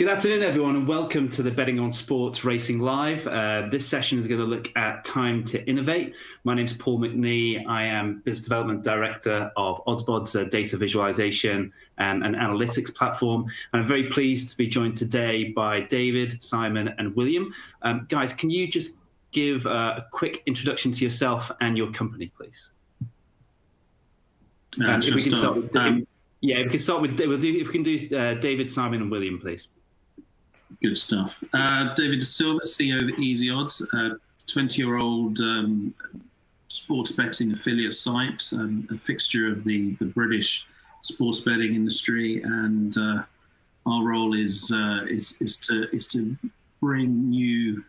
Good afternoon, everyone, and welcome to the Betting on Sports Racing Live. This session is going to look at time to innovate. My name is Paul McNea. I am Business Development Director of OddsBod's data visualization and analytics platform. And I'm very pleased to be joined today by David, Simon, and William. Guys, can you just give a quick introduction to yourself and your company, please? If we can start with, if we can start with, if we can do David, Simon, and William, please. Good stuff. David Silva, CEO of EasyOdds, a 20-year-old sports betting affiliate site, a fixture of the British sports betting industry, and our role is to bring new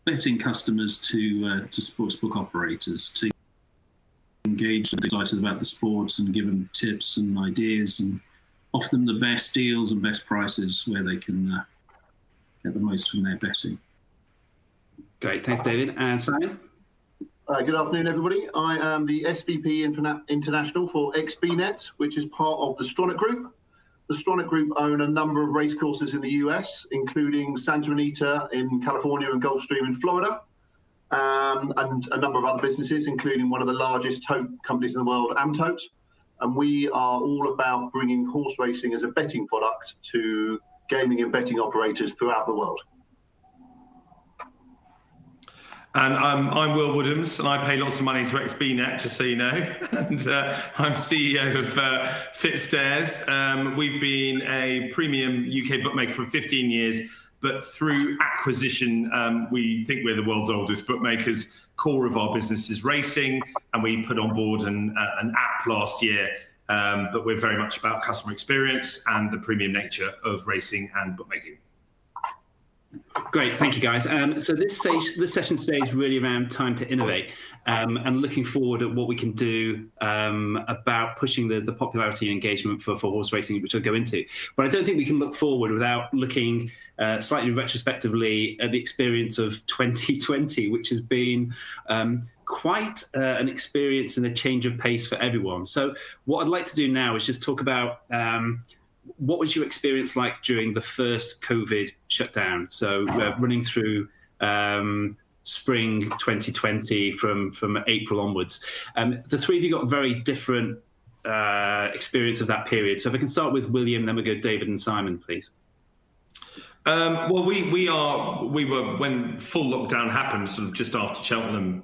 betting customers to sportsbook operators, to engage them, excited about the sports, and give them tips and ideas, and offer them the best deals and best prices where they can get the most from their betting. Great, thanks, David. And Simon? Good afternoon, everybody. I am the SVP International for XBNet, which is part of the Stronach Group. The Stronach Group own a number of racecourses in the US, including Santa Anita in California and Gulfstream in Florida, and a number of other businesses, including one of the largest tote companies in the world, Amtote. And we are all about bringing horse racing as a betting product to gaming and betting operators throughout the world. And I'm Will Woodhams, and I pay lots of money to XBNet, just so you know. And I'm CEO of Fitzdares. We've been a premium UK bookmaker for 15 years, but through acquisition, we think we're the world's oldest bookmakers. Core of our business is racing, and we put on board an app last year. But we're very much about customer experience and the premium nature of racing and bookmaking. Great, thank you, guys. So this session today is really around time to innovate and looking forward at what we can do about pushing the popularity and engagement for horse racing, which I'll go into. But I don't think we can look forward without looking slightly retrospectively at the experience of 2020, which has been quite an experience and a change of pace for everyone. So what I'd like to do now is just talk about what was your experience like during the first COVID shutdown? So running through spring 2020 from April onwards. The three of you got very different experience of that period. So if I can start with William, then we'll go David and Simon, please. Well, we were, when full lockdown happened, sort of just after Cheltenham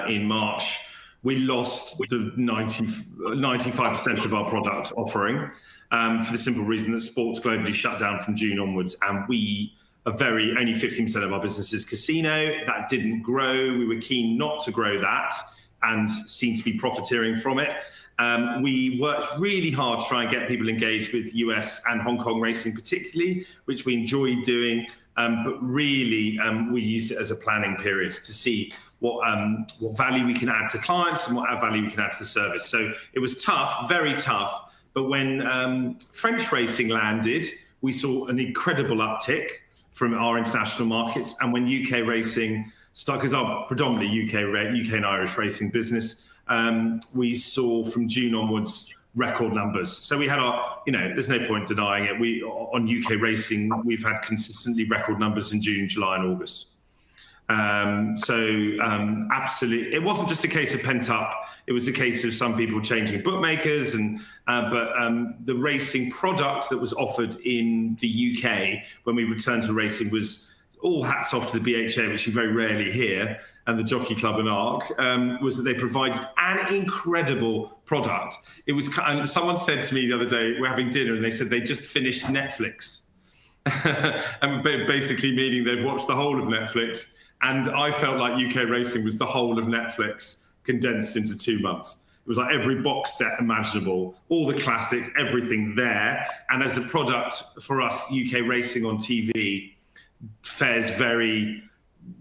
in March, we lost the 95% of our product offering for the simple reason that sports globally shut down from June onwards, and we are only 15% of our business is casino. That didn't grow. We were keen not to grow that and seemed to be profiteering from it. We worked really hard to try and get people engaged with US and Hong Kong racing particularly, which we enjoyed doing, but really we used it as a planning period to see what value we can add to clients and what value we can add to the service. So it was tough, very tough, but when French racing landed, we saw an incredible uptick from our international markets, and when UK racing started, because our predominantly UK and Irish racing business, we saw from June onwards record numbers. So we had there's no point denying it. On UK racing, we've had consistently record numbers in June, July, and August. Absolutely, it wasn't just a case of pent up. It was a case of some people changing bookmakers, but the racing product that was offered in the UK when we returned to racing was all hats off to the BHA, which you very rarely hear, and the Jockey Club and ARC, was that they provided an incredible product. It was, and someone said to me the other day, we're having dinner, and they said they just finished Netflix. And basically meaning they've watched the whole of Netflix. And I felt like UK racing was the whole of Netflix condensed into 2 months. It was like every box set imaginable, all the classics, everything there. And as a product for us, UK racing on TV fares very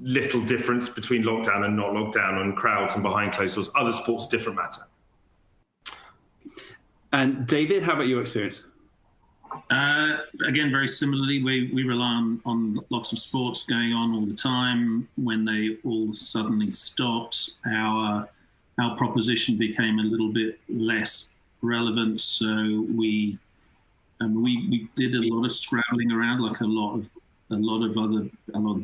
little difference between lockdown and not lockdown, on crowds and behind closed doors. Other sports, different matter. And David, how about your experience? Again, very similarly, we rely on lots of sports going on all the time. When they all suddenly stopped, our proposition became a little bit less relevant. So we And we did a lot of scrabbling around, like a lot of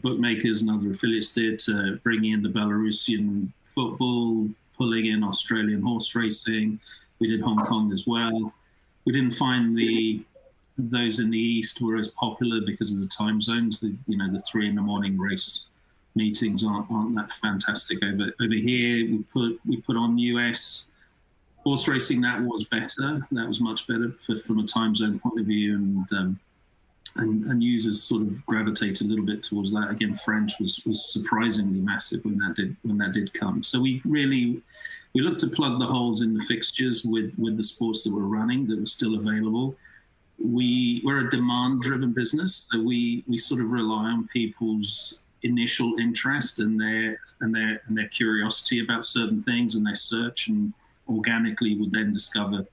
bookmakers and other affiliates did, to bring in the Belarusian football, pulling in Australian horse racing. We did Hong Kong as well. We didn't find those in the East were as popular because of the time zones. The 3 a.m. race meetings aren't that fantastic over here. We put on US horse racing. That was better. That was much better from a time zone point of view, and users sort of gravitate a little bit towards that. Again, French was surprisingly massive when that did come. So we looked to plug the holes in the fixtures with the sports that were running, that were still available. We're a demand-driven business, so we sort of rely on people's initial interest and their curiosity about certain things, and their search, and organically would then discover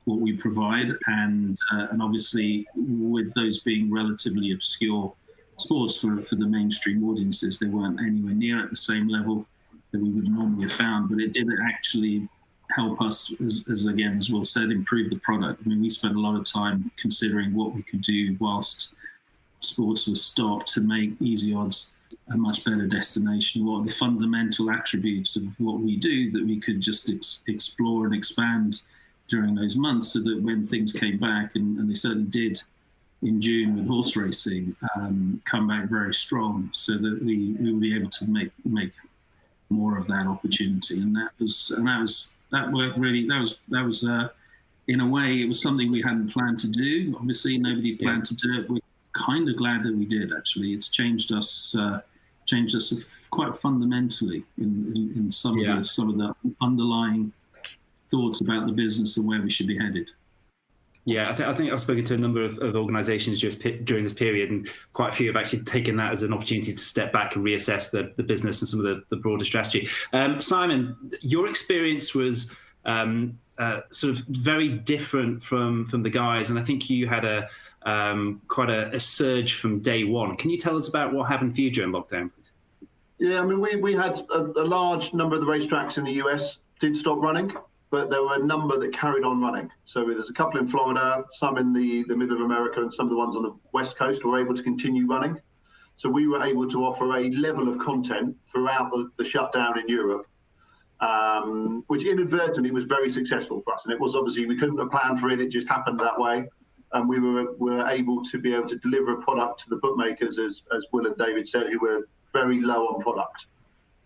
what we provide. And obviously, with those being relatively obscure sports for the mainstream audiences, they weren't anywhere near at the same level that we would normally have found. But it did actually help us, as Will said, improve the product. I mean, we spent a lot of time considering what we could do whilst sports was stopped to make EasyOdds a much better destination. What are the fundamental attributes of what we do that we could just explore and expand during those months, so that when things came back, and they certainly did in June with horse racing, come back very strong, so that we will be able to make more of that opportunity. And that worked really. That was in a way, it was something we hadn't planned to do. Obviously, nobody planned to do it. We're kind of glad that we did. Actually, it's changed us quite fundamentally in some of the underlying thoughts about the business and where we should be headed. Yeah, I think I've spoken to a number of organisations just during this period, and quite a few have actually taken that as an opportunity to step back and reassess the business and some of the broader strategy. Simon, your experience was sort of very different from the guys, and I think you had quite a surge from day one. Can you tell us about what happened for you during lockdown, please? Yeah, I mean, we had a large number of the racetracks in the US did stop running, but there were a number that carried on running. So there's a couple in Florida, some in the middle of America, and some of the ones on the West Coast were able to continue running. So we were able to offer a level of content throughout the shutdown in Europe, which inadvertently was very successful for us. And it was obviously, we couldn't have planned for it, it just happened that way. And we were able to deliver a product to the bookmakers, as Will and David said, who were very low on product.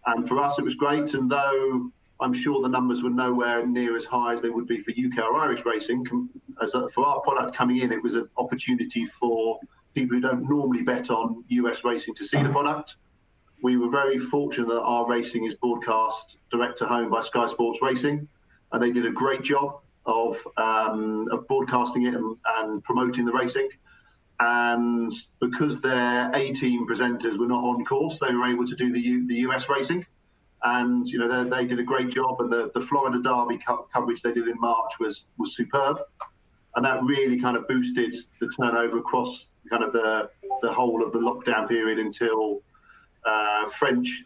And for us, it was great. And though I'm sure the numbers were nowhere near as high as they would be for UK or Irish racing, for our product coming in, it was an opportunity for people who don't normally bet on US racing to see the product. We were very fortunate that our racing is broadcast direct to home by Sky Sports Racing, and they did a great job of broadcasting it and promoting the racing. And because their A-team presenters were not on course, they were able to do the US racing. And they did a great job, and the Florida Derby coverage they did in March was superb, and that really kind of boosted the turnover across kind of the whole of the lockdown period until French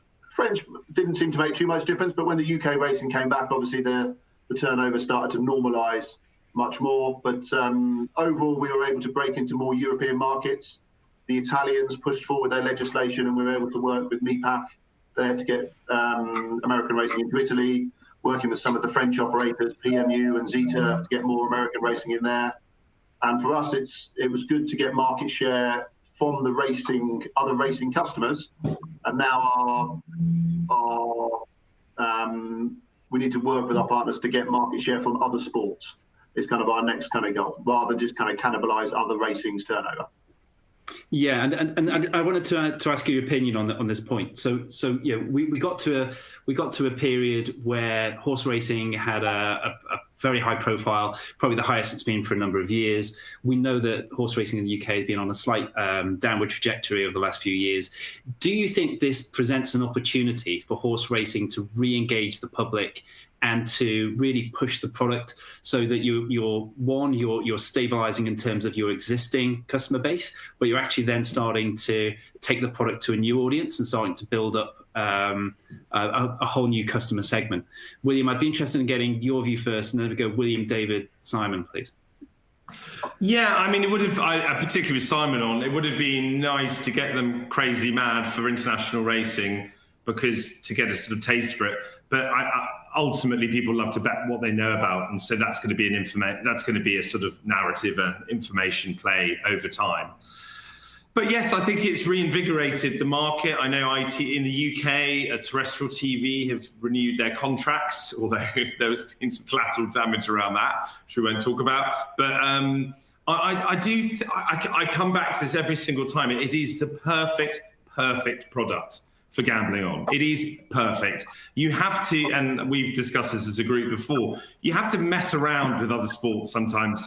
didn't seem to make too much difference. But when the UK racing came back, obviously the turnover started to normalise much more. But overall, we were able to break into more European markets. The Italians pushed forward their legislation, and we were able to work with MIPAF there to get American racing into Italy, working with some of the French operators, PMU and Zeta, to get more American racing in there. And for us, it was good to get market share from the other racing customers. And now we need to work with our partners to get market share from other sports. It's kind of our next kind of goal, rather than just kind of cannibalize other racing's turnover. Yeah, and I wanted to ask your opinion on this point. So yeah, we got to a period where horse racing had a very high profile, probably the highest it's been for a number of years. We know that horse racing in the UK has been on a slight downward trajectory over the last few years. Do you think this presents an opportunity for horse racing to re-engage the public and to really push the product so that you're stabilizing in terms of your existing customer base, but you're actually then starting to take the product to a new audience and starting to build up a whole new customer segment? William, I'd be interested in getting your view first, and then we go William, David, Simon, please. Yeah, I mean, it would have, particularly with Simon on, it would have been nice to get them crazy mad for international racing, because to get a sort of taste for it. But ultimately, people love to bet what they know about, and so that's going to be that's going to be a sort of narrative and information play over time. But yes, I think it's reinvigorated the market. I know IT in the UK, terrestrial TV have renewed their contracts, although there's been some collateral damage around that, which we won't talk about. But I come back to this every single time. It is the perfect product for gambling on. It is perfect. You have to, and we've discussed this as a group before, you have to mess around with other sports sometimes,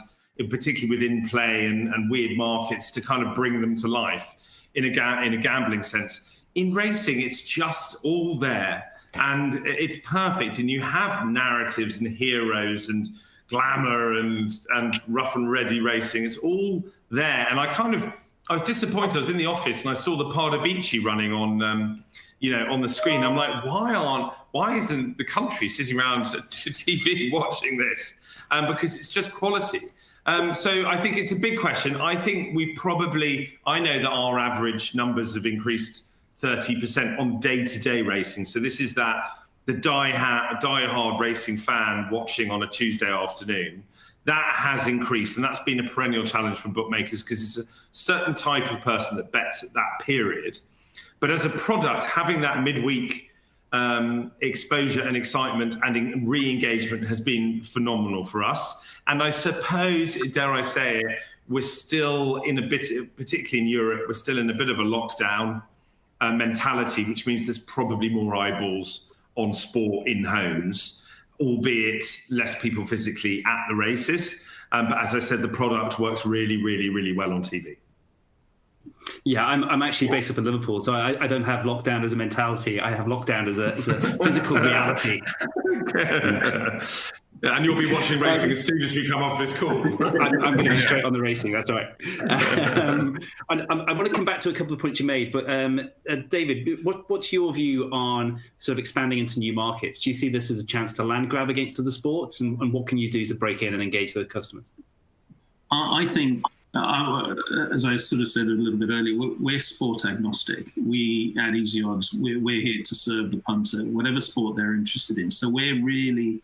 particularly within play and weird markets, to kind of bring them to life in a gambling sense. In racing, it's just all there, and it's perfect. And you have narratives and heroes and glamour and rough and ready racing. It's all there. And I was disappointed. I was in the office and I saw the Pardubice running on, on the screen. I'm like, why isn't the country sitting around to TV watching this? Because it's just quality. So I think it's a big question. I think I know that our average numbers have increased 30% on day-to-day racing. So this is the die-hard racing fan watching on a Tuesday afternoon. That has increased, and that's been a perennial challenge for bookmakers, because it's a certain type of person that bets at that period. But as a product, having that midweek exposure and excitement and re-engagement has been phenomenal for us. And I suppose, dare I say it, we're still in a bit, particularly in Europe, we're still in a bit of a lockdown mentality, which means there's probably more eyeballs on sport in homes, albeit less people physically at the races. But as I said, the product works really, really, really well on TV. Yeah, I'm actually based up in Liverpool, so I don't have lockdown as a mentality. I have lockdown as a physical reality. And you'll be watching racing as soon as we come off this call. I'm going to be straight on the racing, that's right. I want to come back to a couple of points you made, but David, what's your view on sort of expanding into new markets? Do you see this as a chance to land grab against other sports, and what can you do to break in and engage those customers? I think, as I sort of said a little bit earlier, we're sport agnostic. We at EasyOdds, we're here to serve the punter, whatever sport they're interested in. So we're really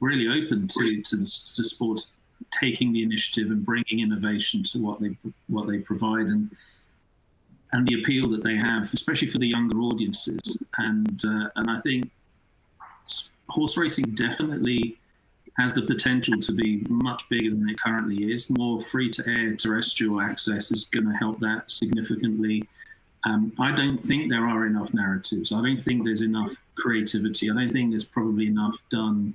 open to sports taking the initiative and bringing innovation to what they provide, and the appeal that they have, especially for the younger audiences. And I think horse racing definitely has the potential to be much bigger than it currently is. More free-to-air terrestrial access is going to help that significantly. I don't think there are enough narratives. I don't think there's enough creativity. I don't think there's probably enough done,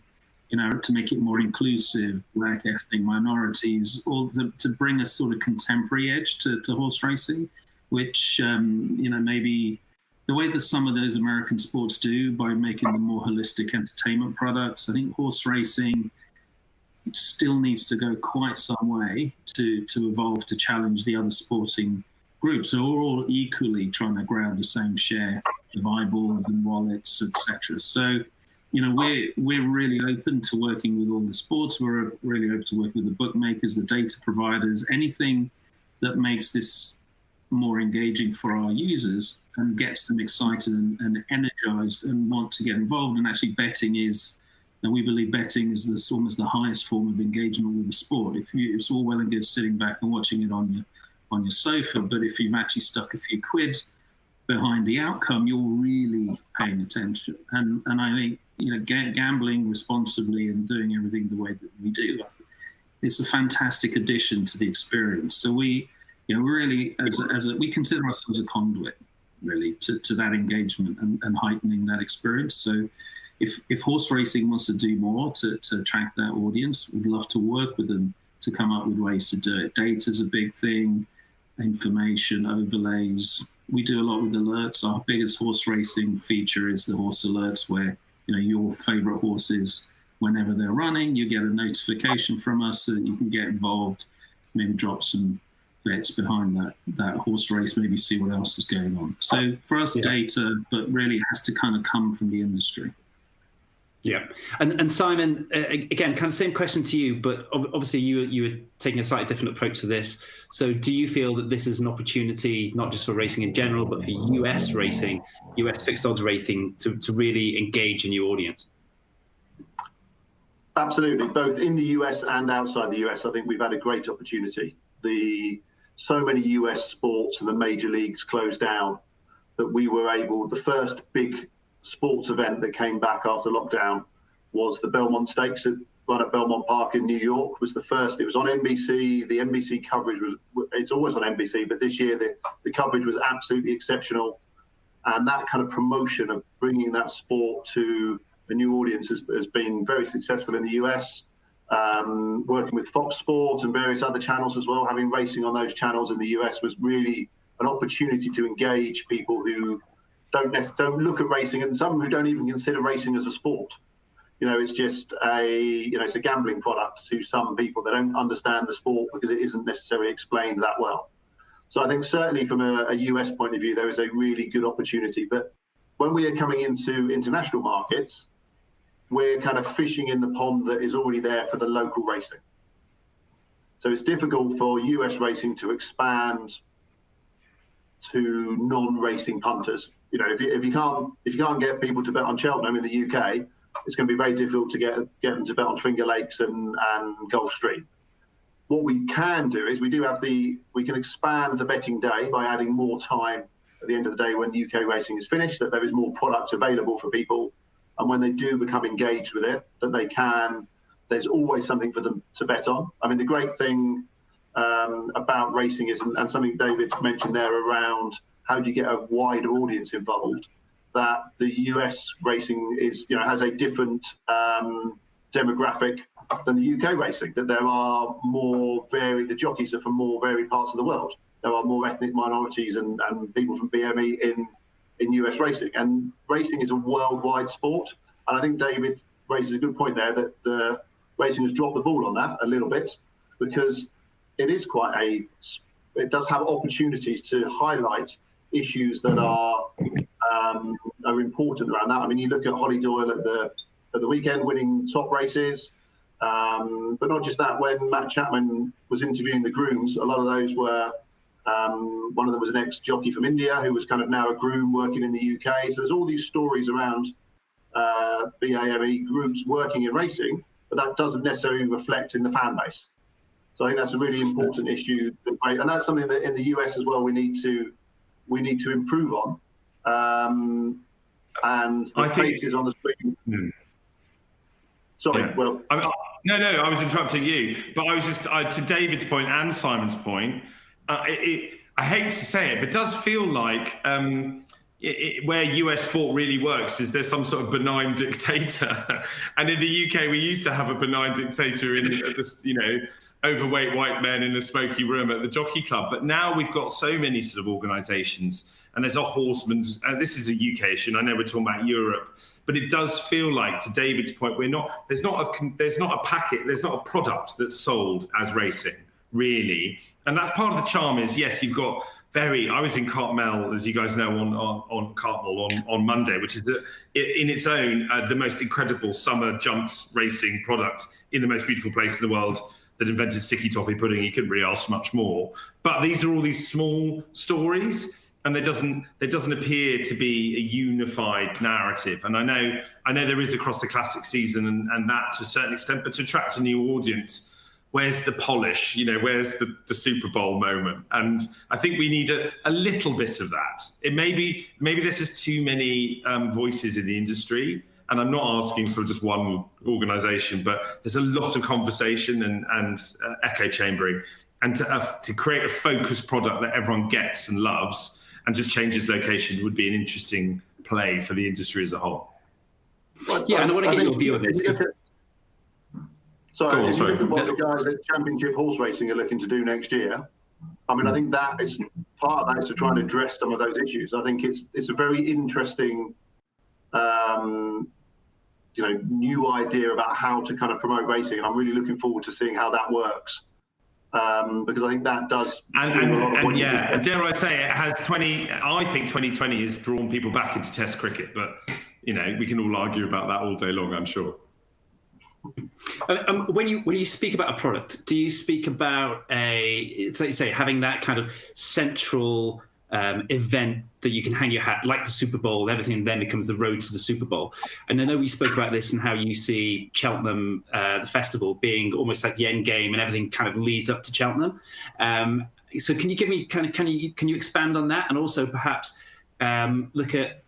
to make it more inclusive, black, ethnic minorities, or to bring a sort of contemporary edge to horse racing, which, maybe the way that some of those American sports do by making them more holistic entertainment products. I think horse racing still needs to go quite some way to evolve to challenge the other sporting groups. So we're all equally trying to grab the same share of eyeballs and wallets, etc. So, we're really open to working with all the sports. We're really open to working with the bookmakers, the data providers, anything that makes this more engaging for our users and gets them excited and energized and want to get involved. And actually betting is, and we believe betting is almost the highest form of engagement with the sport. It's all well and good sitting back and watching it on your sofa, but if you've actually stuck a few quid behind the outcome, you're really paying attention. And I think, gambling responsibly and doing everything the way that we do, it's a fantastic addition to the experience. So we really, we consider ourselves a conduit, really, to that engagement and heightening that experience. So if horse racing wants to do more to attract that audience, we'd love to work with them to come up with ways to do it. Data's a big thing, information, overlays. We do a lot with alerts. Our biggest horse racing feature is the horse alerts, where your favorite horses, whenever they're running, you get a notification from us so that you can get involved, maybe drop some bets behind that horse race, maybe see what else is going on. So for us, data, but really it has to kind of come from the industry. Yeah, and Simon, again, kind of same question to you, but obviously you were taking a slightly different approach to this. So, do you feel that this is an opportunity not just for racing in general, but for US racing, US fixed odds rating, to really engage a new audience? Absolutely, both in the US and outside the US. I think we've had a great opportunity. So many US sports and the major leagues closed down that we were able. The first big sports event that came back after lockdown was the Belmont Stakes at Belmont Park in New York. Was the first. It was on NBC. The NBC coverage it's always on NBC, but this year the coverage was absolutely exceptional. And that kind of promotion of bringing that sport to a new audience has been very successful in the US. Working with Fox Sports and various other channels as well, having racing on those channels in the US was really an opportunity to engage people who don't look at racing, and some who don't even consider racing as a sport. It's just it's a gambling product to some people. They don't understand the sport because it isn't necessarily explained that well. So I think certainly from a US point of view, there is a really good opportunity. But when we are coming into international markets, we're kind of fishing in the pond that is already there for the local racing. So it's difficult for US racing to expand to non-racing punters. If you can't get people to bet on Cheltenham in the UK, it's going to be very difficult to get them to bet on Finger Lakes and Gulfstream. What we can do is we can expand the betting day by adding more time at the end of the day when UK racing is finished, that there is more product available for people, and when they do become engaged with it, that there's always something for them to bet on. I mean, the great thing about racing is, and something David mentioned there around how do you get a wider audience involved, that the US racing has a different demographic than the UK racing, that there are the jockeys are from more varied parts of the world. There are more ethnic minorities and people from BME in US racing. And racing is a worldwide sport. And I think David raises a good point there, that the racing has dropped the ball on that a little bit, because it does have opportunities to highlight issues that are important around that. I mean, you look at Holly Doyle at the weekend winning top races, but not just that. When Matt Chapman was interviewing the grooms, a lot of those were one of them was an ex-jockey from India who was kind of now a groom working in the UK. So there's all these stories around BAME groups working in racing, but that doesn't necessarily reflect in the fan base. So I think that's a really important issue, and that's something that in the US as well we need to improve on. And the faces on the screen. Sorry, yeah. Well, no, I was interrupting you, but I was just to David's point and Simon's point. I hate to say it, but it does feel like where US sport really works is there's some sort of benign dictator, and in the UK we used to have a benign dictator in this, overweight white men in a smoky room at the jockey club. But now we've got so many sort of organisations, and there's a horseman's. This is a UK issue, and I know we're talking about Europe, but it does feel like, to David's point, there's not a product that's sold as racing, really. And that's part of the charm. Is yes, you've got I was in Cartmel, as you guys know, on Cartmel on Monday, which is in its own the most incredible summer jumps racing product in the most beautiful place in the world, that invented sticky toffee pudding. You couldn't really ask much more. But these are all these small stories, and there doesn't appear to be a unified narrative. And I know there is across the classic season and that to a certain extent, but to attract a new audience, where's the polish? Where's the Super Bowl moment? And I think we need a little bit of that. Maybe this is too many voices in the industry. And I'm not asking for just one organisation, but there's a lot of conversation and echo chambering, and to create a focused product that everyone gets and loves and just changes location would be an interesting play for the industry as a whole. Yeah, and I want to get your view on this. Sorry, if you look at what the guys at Championship Horse Racing are looking to do next year, I mean, I think that is part of that is to try and address some of those issues. I think it's a very interesting new idea about how to kind of promote racing, and I'm really looking forward to seeing how that works, because I think that does. And dare I say, it has 20. I think 2020 has drawn people back into Test cricket, but we can all argue about that all day long, I'm sure. When you speak about a product, do you speak about it's like you say, having that kind of central event that you can hang your hat, like the Super Bowl, everything then becomes the road to the Super Bowl? And I know we spoke about this and how you see Cheltenham, the festival, being almost like the end game, and everything kind of leads up to Cheltenham. So can you give me can you expand on that, and also perhaps look at,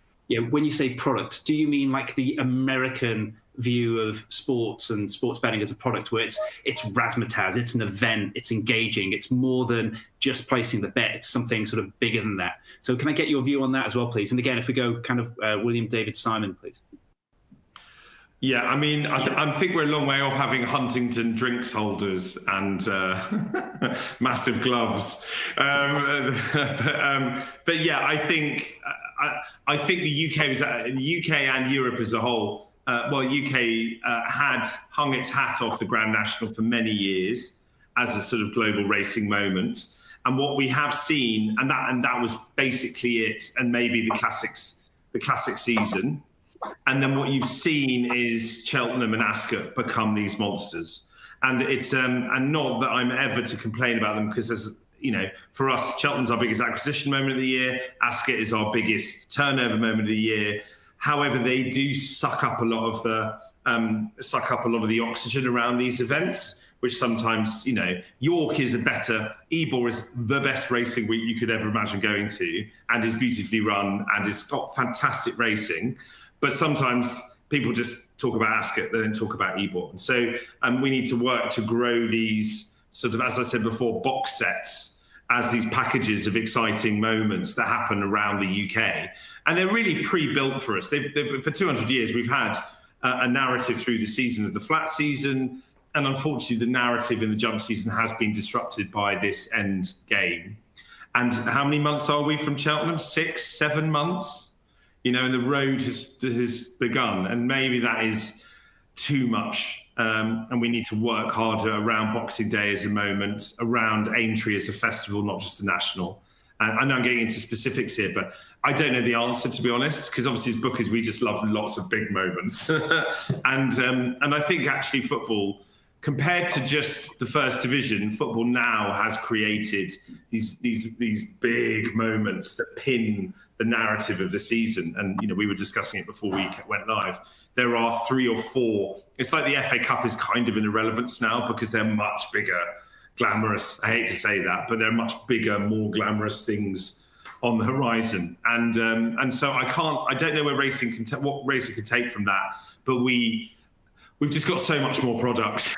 when you say product, do you mean like the American view of sports and sports betting as a product, where it's razzmatazz, it's an event, it's engaging, it's more than just placing the bet, it's something sort of bigger than that? So can I get your view on that as well, please? And again, if we go kind of William, David, Simon, please. Yeah, I mean, I think we're a long way off having Huntington drinks holders and massive gloves. But yeah, I think the UK and Europe as a whole. UK had hung its hat off the Grand National for many years as a sort of global racing moment, and what we have seen, and that was basically it, and maybe the classic season, and then what you've seen is Cheltenham and Ascot become these monsters, and it's and not that I'm ever to complain about them, because as for us, Cheltenham's our biggest acquisition moment of the year, Ascot is our biggest turnover moment of the year. However, they do suck up a lot of the oxygen around these events, which sometimes, York is Ebor is the best racing week you could ever imagine going to, and is beautifully run, and it's got fantastic racing. But sometimes people just talk about Ascot, they don't talk about Ebor. And so we need to work to grow these sort of, as I said before, box sets as these packages of exciting moments that happen around the UK. And they're really pre-built for us. For 200 years, we've had a narrative through the season of the flat season. And unfortunately, the narrative in the jump season has been disrupted by this end game. And how many months are we from Cheltenham? 6, 7 months? And the road has begun. And maybe that is too much. And we need to work harder around Boxing Day as a moment, around Aintree as a festival, not just a national. And I know I'm getting into specifics here, but I don't know the answer, to be honest, because obviously as bookers, we just love lots of big moments. And I think actually football, compared to just the first division, football now has created these big moments that pin the narrative of the season. And, we were discussing it before we went live. There are 3 or 4. It's like the FA Cup is kind of an irrelevance now, because they're much bigger, glamorous. I hate to say that, but they're much bigger, more glamorous things on the horizon. And so I don't know where what racing can take from that, but we've just got so much more products.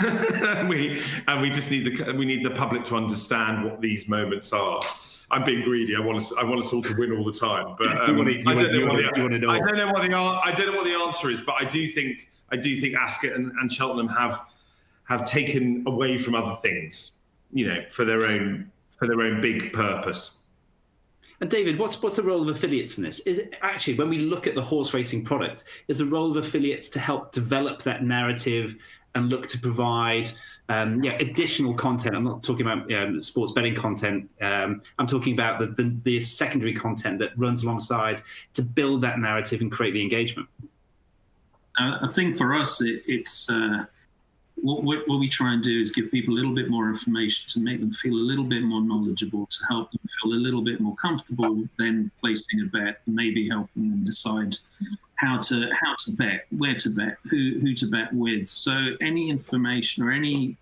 we just need the public to understand what these moments are. I'm being greedy. I want us all to win all the time, but I don't know what the answer is. But I do think Ascot and Cheltenham have taken away from other things, for their own big purpose. And David, what's the role of affiliates in this? Is it actually, when we look at the horse racing product, is the role of affiliates to help develop that narrative and look to provide additional content? I'm not talking about sports betting content. I'm talking about the secondary content that runs alongside to build that narrative and create the engagement. I think for us, it's what we try and do is give people a little bit more information to make them feel a little bit more knowledgeable, to help them feel a little bit more comfortable then placing a bet, and maybe helping them decide how to bet, where to bet, who to bet with. So any information or anything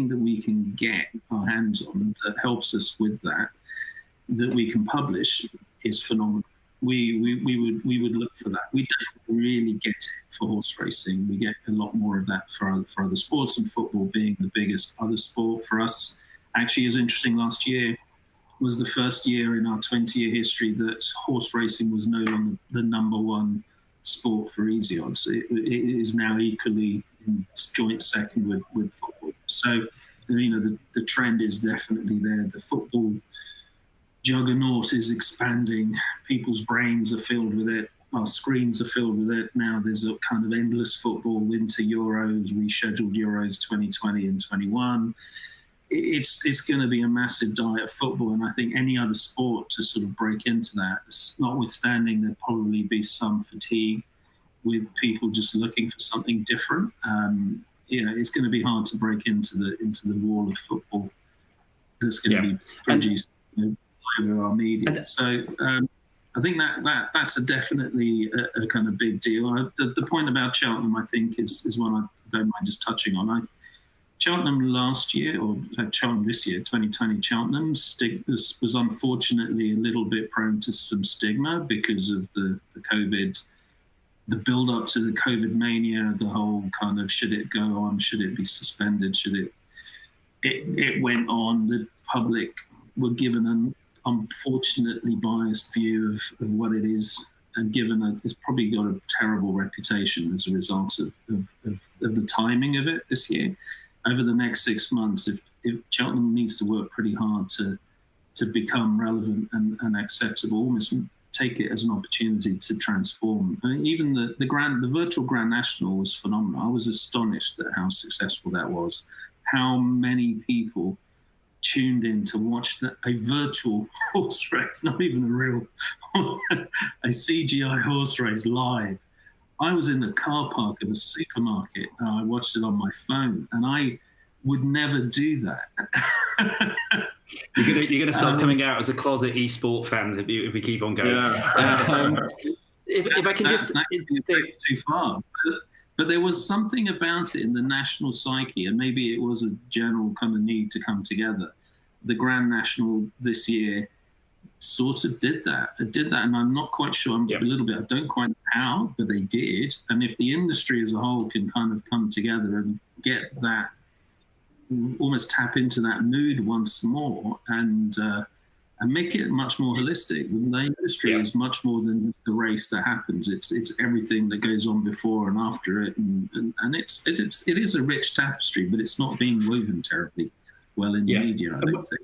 that we can get our hands on that helps us with that we can publish is phenomenal. We would look for that. We don't really get it for horse racing. We get a lot more of that for other sports, and football being the biggest other sport for us. Actually, is interesting. Last year was the first year in our 20-year history that horse racing was no longer the #1 sport for EasyOdds. It is now equally in joint second with football. So, the trend is definitely there. The football juggernaut is expanding. People's brains are filled with it. Our screens are filled with it. Now there's a kind of endless football, winter Euros, rescheduled Euros 2020 and 21. It's going to be a massive diet of football, and I think any other sport to sort of break into that, notwithstanding there'll probably be some fatigue with people just looking for something different. It's going to be hard to break into the wall of football that's going to be produced over our media. So I think that's definitely a kind of big deal. The point about Cheltenham, I think, is one I don't mind just touching on. Cheltenham last year, or Cheltenham this year, 2020 Cheltenham, was unfortunately a little bit prone to some stigma because of the COVID, the build-up to the COVID mania, the whole kind of should it go on, should it be suspended, it went on. The public were given an unfortunately biased view of what it is, and it's probably got a terrible reputation as a result of the timing of it this year. Over the next 6 months, if Cheltenham needs to work pretty hard to become relevant and acceptable, almost take it as an opportunity to transform. I mean, even the virtual Grand National was phenomenal. I was astonished at how successful that was. How many people tuned in to watch a virtual horse race, not even a real, a CGI horse race live. I was in the car park of a supermarket and I watched it on my phone, and I would never do that. You're gonna start coming out as a closet esport fan if we keep on going. Yeah. If I can just too far, but there was something about it in the national psyche, and maybe it was a general kind of need to come together. The Grand National this year sort of did that, and I'm not quite sure. I'm a little bit. I don't quite know how, but they did. And if the industry as a whole can kind of come together and get that, almost tap into that mood once more, and make it much more holistic. The industry is much more than the race that happens. It's everything that goes on before and after it, and it is a rich tapestry, but it's not being woven terribly well in the media, I don't think.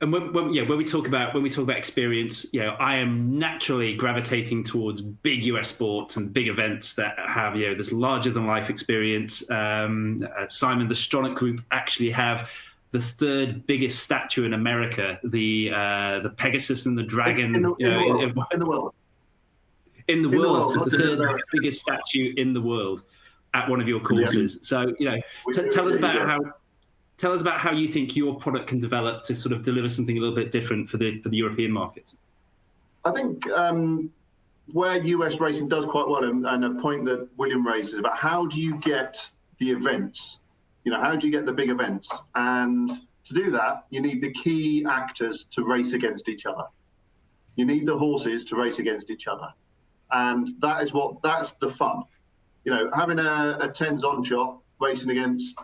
And when we talk about experience, I am naturally gravitating towards big US sports and big events that have this larger than life experience. Simon, the Stronach Group actually have the third biggest statue in America, the Pegasus and the Dragon in the world. The third biggest statue in the world at one of your courses. So Tell us about how you think your product can develop to sort of deliver something a little bit different for the European market. I think where US racing does quite well, and a point that Wiliam raised, is about how do you get the events? How do you get the big events? And to do that, you need the key actors to race against each other. You need the horses to race against each other. And that's the fun. Having a 10s on shot racing against,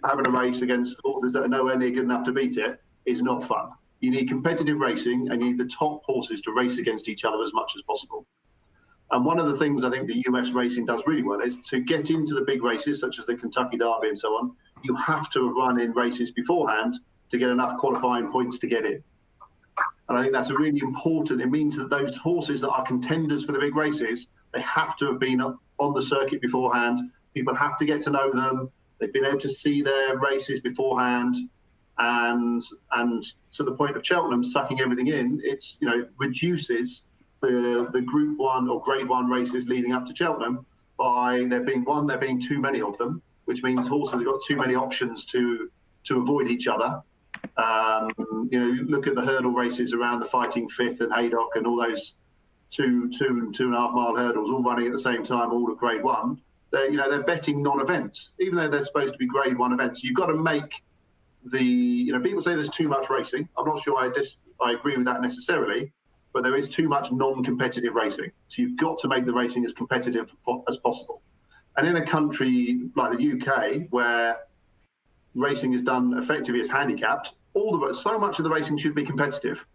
having a race against horses that are nowhere near good enough to beat it is not fun. You need competitive racing, and you need the top horses to race against each other as much as possible. And one of the things I think the US racing does really well is to get into the big races, such as the Kentucky Derby and so on. You have to run in races beforehand to get enough qualifying points to get in. And I think that's really important. It means that those horses that are contenders for the big races, they have to have been on the circuit beforehand. People have to get to know them. They've been able to see their races beforehand, and to the point of Cheltenham sucking everything in, it reduces the Group 1 or Grade 1 races leading up to Cheltenham by there being too many of them, which means horses have got too many options to avoid each other. Look at the hurdle races around the Fighting Fifth and Haydock and all those 2.5 mile hurdles all running at the same time, all at Grade 1. They're betting non-events, even though they're supposed to be Grade 1 events. You've got to make people say there's too much racing. I'm not sure I agree with that necessarily, but there is too much non-competitive racing. So you've got to make the racing as competitive as possible. And in a country like the UK, where racing is done effectively as handicapped, so much of the racing should be competitive,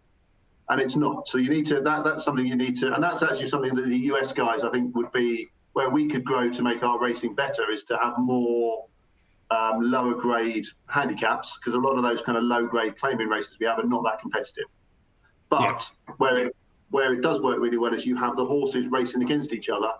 and it's not. So you need to. That's something you need to, and that's actually something that the US guys, I think, would be where we could grow to make our racing better, is to have more lower grade handicaps, because a lot of those kind of low grade claiming races we have are not that competitive. But where it does work really well is you have the horses racing against each other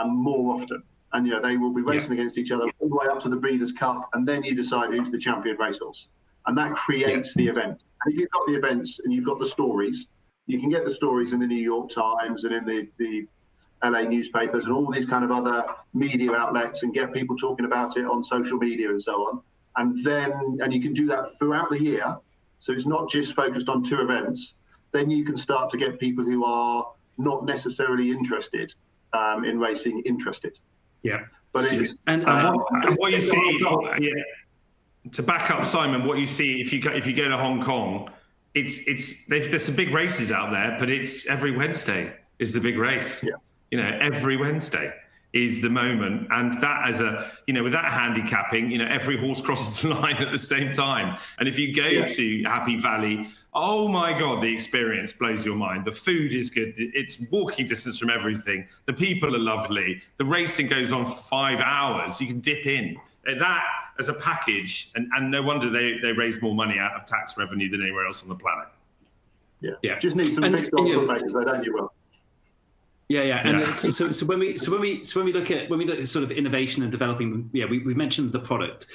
more often, and they will be racing against each other all the way up to the Breeders' Cup, and then you decide who's the champion racehorse, and that creates the event. And if you've got the events and you've got the stories, you can get the stories in the New York Times and in the LA newspapers and all these kind of other media outlets and get people talking about it on social media and so on. And you can do that throughout the year. So it's not just focused on 2 events. Then you can start to get people who are not necessarily interested in racing interested. Yeah. But it's, and what you see, to back up Simon, what you see if you go to Hong Kong, there's some big races out there, but it's every Wednesday is the big race. Yeah. You know, every Wednesday is the moment, and that as a, you know, with that handicapping, you know, every horse crosses the line at the same time. And if you go to Happy Valley, oh my God, the experience blows your mind. The food is good. It's walking distance from everything. The people are lovely. The racing goes on for 5 hours. You can dip in. That as a package, and no wonder they raise more money out of tax revenue than anywhere else on the planet. Yeah. Just need some fixed odds makers, though, don't you, Will? Yeah. And so when we look at sort of innovation and developing, we've mentioned the product.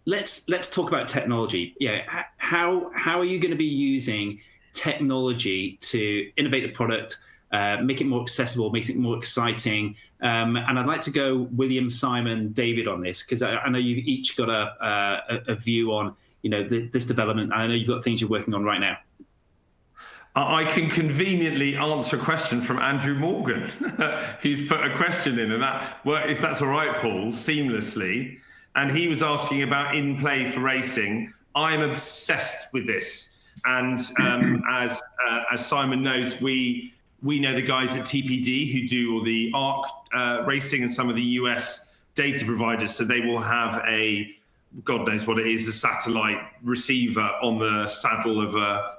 Let's talk about technology. How are you going to be using technology to innovate the product, make it more accessible, make it more exciting? And I'd like to go Wiliam, Simon, David on this, because I know you've each got a view on, you know, this development. And I know you've got things you're working on right now. I can conveniently answer a question from Andrew Morgan, who's put a question in, and if that's all right, Paul, seamlessly. And he was asking about in-play for racing. I'm obsessed with this. And as Simon knows, we know the guys at TPD who do all the ARC racing and some of the US data providers. So they will have God knows what it is, a satellite receiver on the saddle of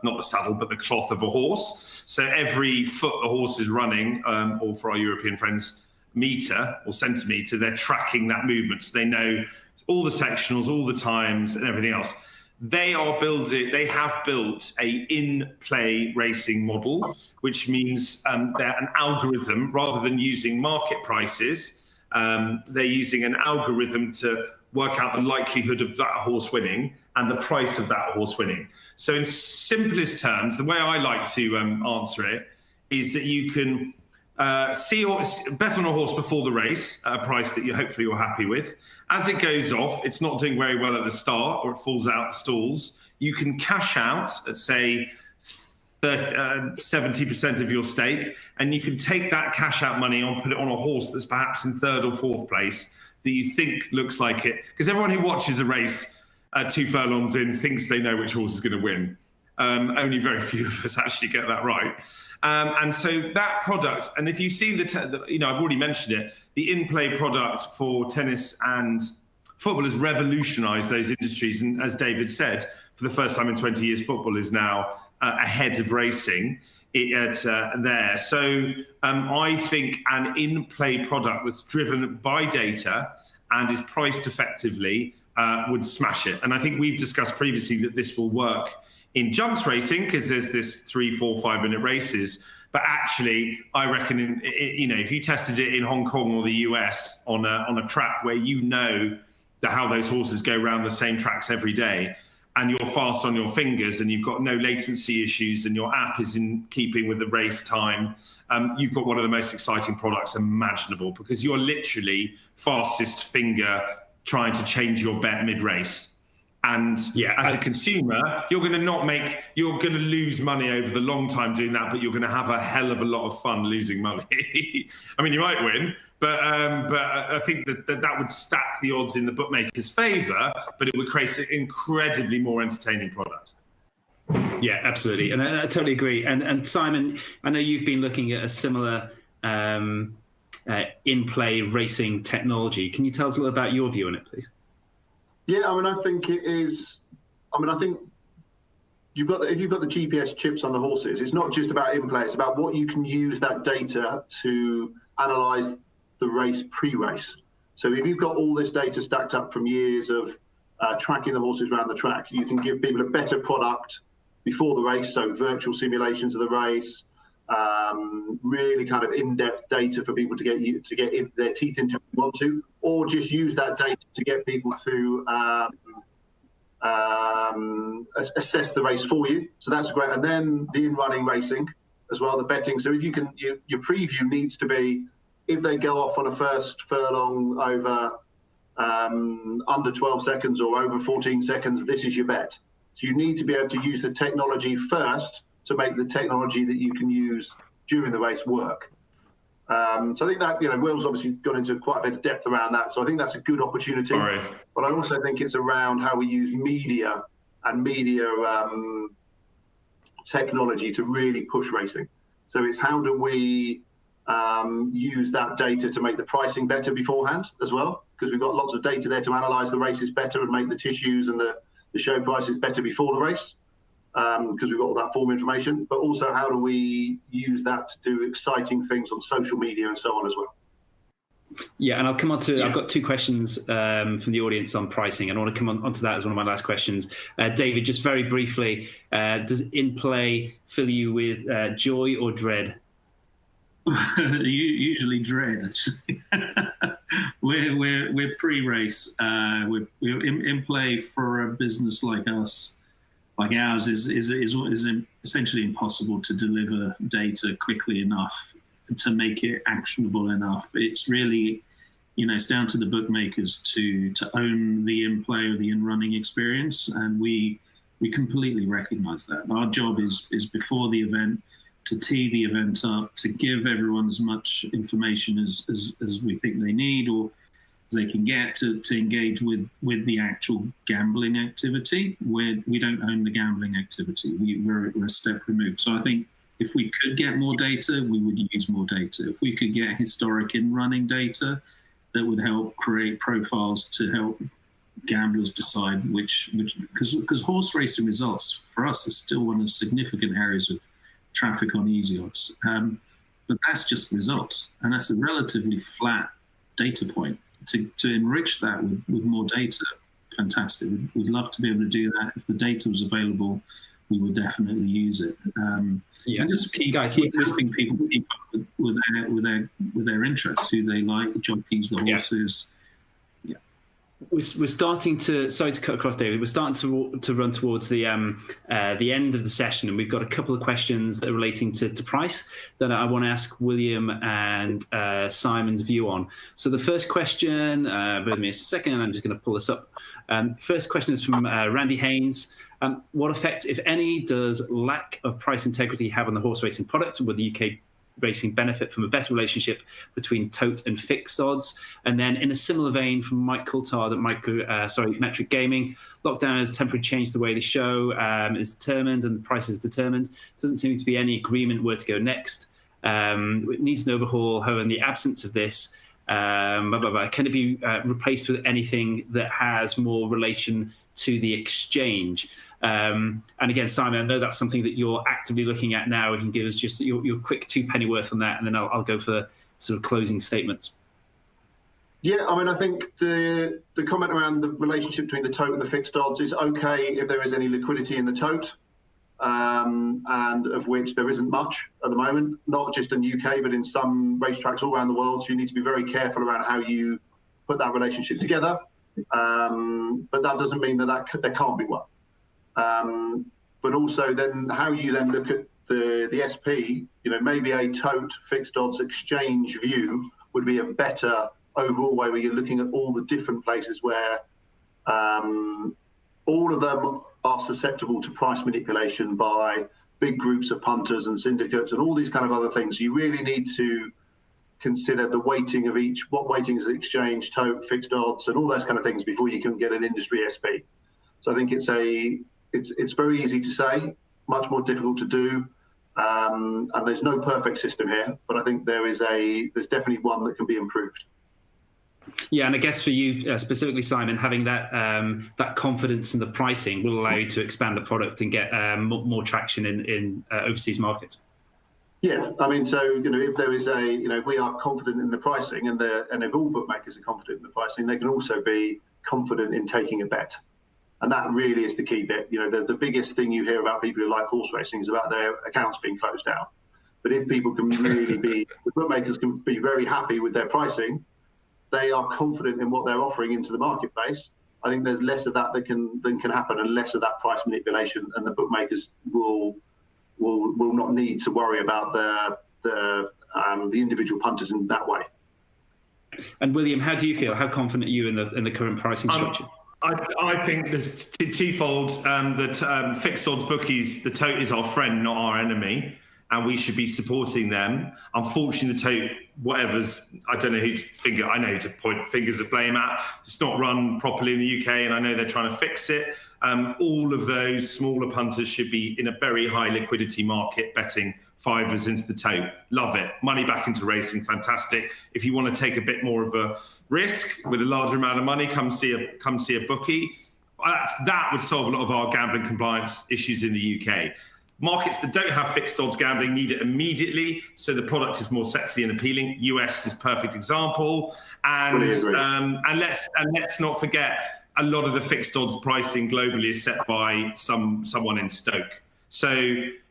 not the saddle, but the cloth of a horse. So every foot the horse is running, or for our European friends, meter or centimeter, they're tracking that movement. So they know all the sectionals, all the times and everything else. They have built a in-play racing model, which means they're an algorithm rather than using market prices. They're using an algorithm to work out the likelihood of that horse winning and the price of that horse winning. So in simplest terms, the way I like to answer it is that you can bet on a horse before the race at a price that hopefully you're happy with. As it goes off, it's not doing very well at the start or it falls out stalls. You can cash out at, say, 70% of your stake, and you can take that cash out money and put it on a horse that's perhaps in 3rd or 4th place that you think looks like it. Because everyone who watches a race 2 furlongs in thinks they know which horse is going to win. Only very few of us actually get that right. And so that product, and if you've seen I've already mentioned it, the in-play product for tennis and football has revolutionized those industries. And as David said, for the first time in 20 years, football is now ahead of racing there. So I think an in-play product that's driven by data and is priced effectively would smash it. And I think we've discussed previously that this will work in jumps racing because there's this 3, 4, 5 minute races. But actually, I reckon, if you tested it in Hong Kong or the US on a track where you know how those horses go around the same tracks every day, and you're fast on your fingers and you've got no latency issues and your app is in keeping with the race time, you've got one of the most exciting products imaginable, because you're literally fastest finger trying to change your bet mid-race. And as a consumer, you're going to lose money over the long time doing that, but you're going to have a hell of a lot of fun losing money. I mean, you might win, but I think that would stack the odds in the bookmaker's favour, but it would create an incredibly more entertaining product. Yeah, absolutely. And I totally agree. And Simon, I know you've been looking at a similar in-play racing technology. Can you tell us a little about your view on it, please? Yeah, I mean, I think it is. I mean, I think if you've got the GPS chips on the horses, it's not just about in-play. It's about what you can use that data to analyse the race pre-race. So if you've got all this data stacked up from years of tracking the horses around the track, you can give people a better product before the race. So virtual simulations of the race, really kind of in-depth data for people to get their teeth into if they want to, or just use that data to get people to assess the race for you. So that's great. And then the in-running racing as well, the betting. So if you can, your preview needs to be if they go off on a first furlong over under 12 seconds or over 14 seconds, this is your bet. So you need to be able to use the technology first to make the technology that you can use during the race work. So I think that, Will's obviously gone into quite a bit of depth around that. So I think that's a good opportunity. Right. But I also think it's around how we use media and media technology to really push racing. So it's how do we use that data to make the pricing better beforehand as well, because we've got lots of data there to analyse the races better and make the tissues and the show prices better before the race, because we've got all that form information. But also, how do we use that to do exciting things on social media and so on as well? Yeah, and I'll come on to. I've got two questions from the audience on pricing, and I want to come onto that as one of my last questions. David, just very briefly, does in play fill you with joy or dread? Usually dread, actually. we're pre-race. We're in play for a business like us, like ours, is essentially impossible to deliver data quickly enough to make it actionable enough. It's really, it's down to the bookmakers to own the in play or the in running experience, and we completely recognise that. Our job is before the event, to tee the event up, to give everyone as much information as we think they need or as they can get to engage with the actual gambling activity, where we don't own the gambling activity. We're a step removed. So I think if we could get more data, we would use more data. If we could get historic in-running data, that would help create profiles to help gamblers decide which because horse racing results for us is still one of the significant areas of traffic on EasyOdds, but that's just results, and that's a relatively flat data point. To enrich that with more data, fantastic. We'd love to be able to do that. If the data was available, we would definitely use it. And just keep listening people keep up with their interests, who they like, the jockeys, the horses. We're starting to. Sorry to cut across, David. We're starting to run towards the end of the session, and we've got a couple of questions that are relating to price that I want to ask William and Simon's view on. So the first question, bear with me a second. I'm just going to pull this up. First question is from Randy Haynes. What effect, if any, does lack of price integrity have on the horse racing product? Would the UK racing benefit from a better relationship between tote and fixed odds? And then in a similar vein from Mike Coulthard at Metric Gaming, lockdown has temporarily changed the way the show is determined and the price is determined. Doesn't seem to be any agreement where to go next. It needs an overhaul. However, in the absence of this, can it be replaced with anything that has more relation to the exchange? And again, Simon, I know that's something that you're actively looking at now. If you can give us just your quick two penny worth on that, and then I'll go for sort of closing statements. Yeah, I mean, I think the comment around the relationship between the tote and the fixed odds is okay if there is any liquidity in the tote, and of which there isn't much at the moment, not just in the UK, but in some racetracks all around the world. So you need to be very careful around how you put that relationship together. But that doesn't mean that there can't be one. But also then how you then look at the SP, maybe a tote fixed odds exchange view would be a better overall way, where you're looking at all the different places where all of them are susceptible to price manipulation by big groups of punters and syndicates and all these kind of other things. You really need to consider the weighting of each, what weighting is exchange, tote, fixed odds, and all those kind of things before you can get an industry SP. So I think it's very easy to say, much more difficult to do, and there's no perfect system here. But I think there's definitely one that can be improved. Yeah, and I guess for you specifically, Simon, having that confidence in the pricing will allow you to expand the product and get more traction in overseas markets. Yeah, I mean, so if there is if we are confident in the pricing, and if all bookmakers are confident in the pricing, they can also be confident in taking a bet. And that really is the key bit. The biggest thing you hear about people who like horse racing is about their accounts being closed down. But if people can really the bookmakers can be very happy with their pricing, they are confident in what they're offering into the marketplace, I think there's less of that can happen, and less of that price manipulation, and the bookmakers will not need to worry about the individual punters in that way. And William, how do you feel? How confident are you in the current pricing structure? I think there's twofold that fixed odds bookies, the tote is our friend, not our enemy, and we should be supporting them. Unfortunately, the tote, I don't know who to I know who to point fingers of blame at. It's not run properly in the UK, and I know they're trying to fix it. All of those smaller punters should be in a very high liquidity market betting fivers into the tote. Love it. Money back into racing, fantastic. If you want to take a bit more of a risk with a larger amount of money, come see a bookie. That would solve a lot of our gambling compliance issues in the UK. Markets that don't have fixed odds gambling need it immediately, so the product is more sexy and appealing. US is a perfect example, and let's not forget a lot of the fixed odds pricing globally is set by someone in Stoke. So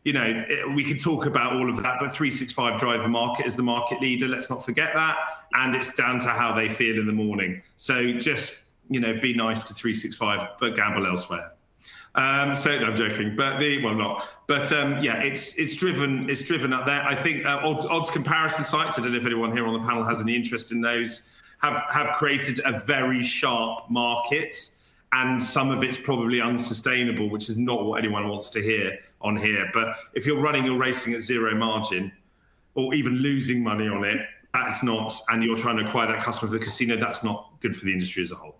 we could talk about all of that, but 365 drive the market as the market leader. Let's not forget that, and it's down to how they feel in the morning. So just be nice to 365, but gamble elsewhere. No, I'm joking, but not. But it's driven up there. I think odds comparison sites, I don't know if anyone here on the panel has any interest in those, have created a very sharp market, and some of it's probably unsustainable, which is not what anyone wants to hear on here. But if you're running your racing at zero margin, or even losing money on it, that's not, and you're trying to acquire that customer for the casino, that's not good for the industry as a whole.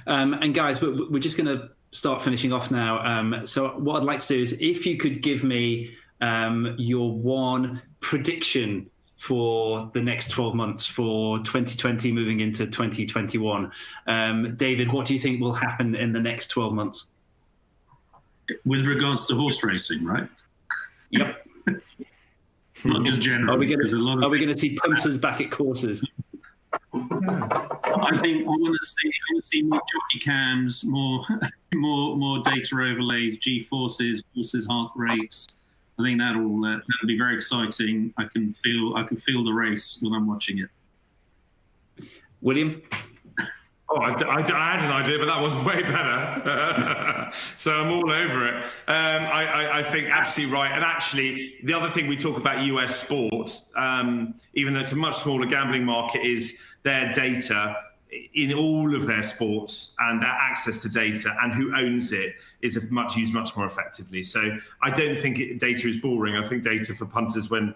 And guys, we're just going to start finishing off now. So what I'd like to do is, if you could give me your one prediction for the next 12 months, for 2020 moving into 2021. David, what do you think will happen in the next 12 months? With regards to horse racing, right? Yep. Not just generally. Are we going to see punters back at courses? I want to see more jockey cams, more data overlays, G-forces, horses' heart rates. I think that'll be very exciting. I can feel the race when I'm watching it. William? Oh, I had an idea, but that one's way better. So I'm all over it. I think absolutely right. And actually, the other thing we talk about US sport, even though it's a much smaller gambling market, is their data in all of their sports, and their access to data and who owns it is used much more effectively. So I don't think data is boring. I think data for punters, when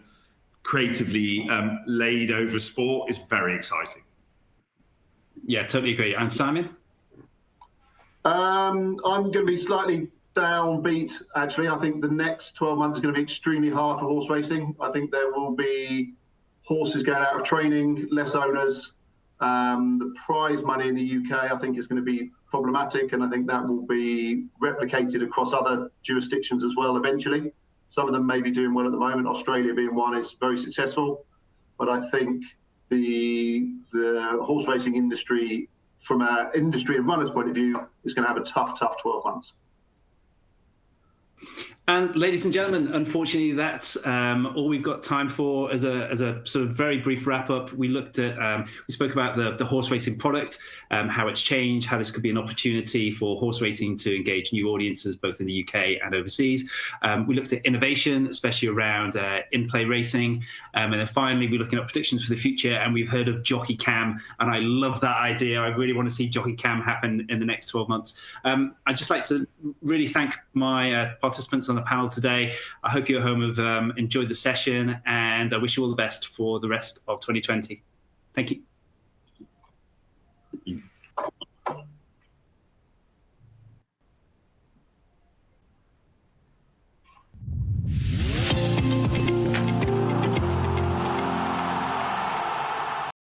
creatively laid over sport, is very exciting. Yeah, totally agree. And Simon? I'm going to be slightly downbeat, actually. I think the next 12 months is going to be extremely hard for horse racing. I think there will be horses going out of training, less owners. The prize money in the UK, I think, is going to be problematic, and I think that will be replicated across other jurisdictions as well eventually. Some of them may be doing well at the moment. Australia being one is very successful, but I think the horse racing industry, from an industry and runner's point of view, is going to have a tough 12 months. And ladies and gentlemen, unfortunately, that's all we've got time for as a sort of very brief wrap up. We looked at, we spoke about the horse racing product, how it's changed, how this could be an opportunity for horse racing to engage new audiences, both in the UK and overseas. We looked at innovation, especially around in-play racing. And then finally, we're looking at predictions for the future. And we've heard of Jockey Cam, and I love that idea. I really want to see Jockey Cam happen in the next 12 months. I'd just like to really thank my participants on the panel today. I hope you at home have enjoyed the session, and I wish you all the best for the rest of 2020. Thank you.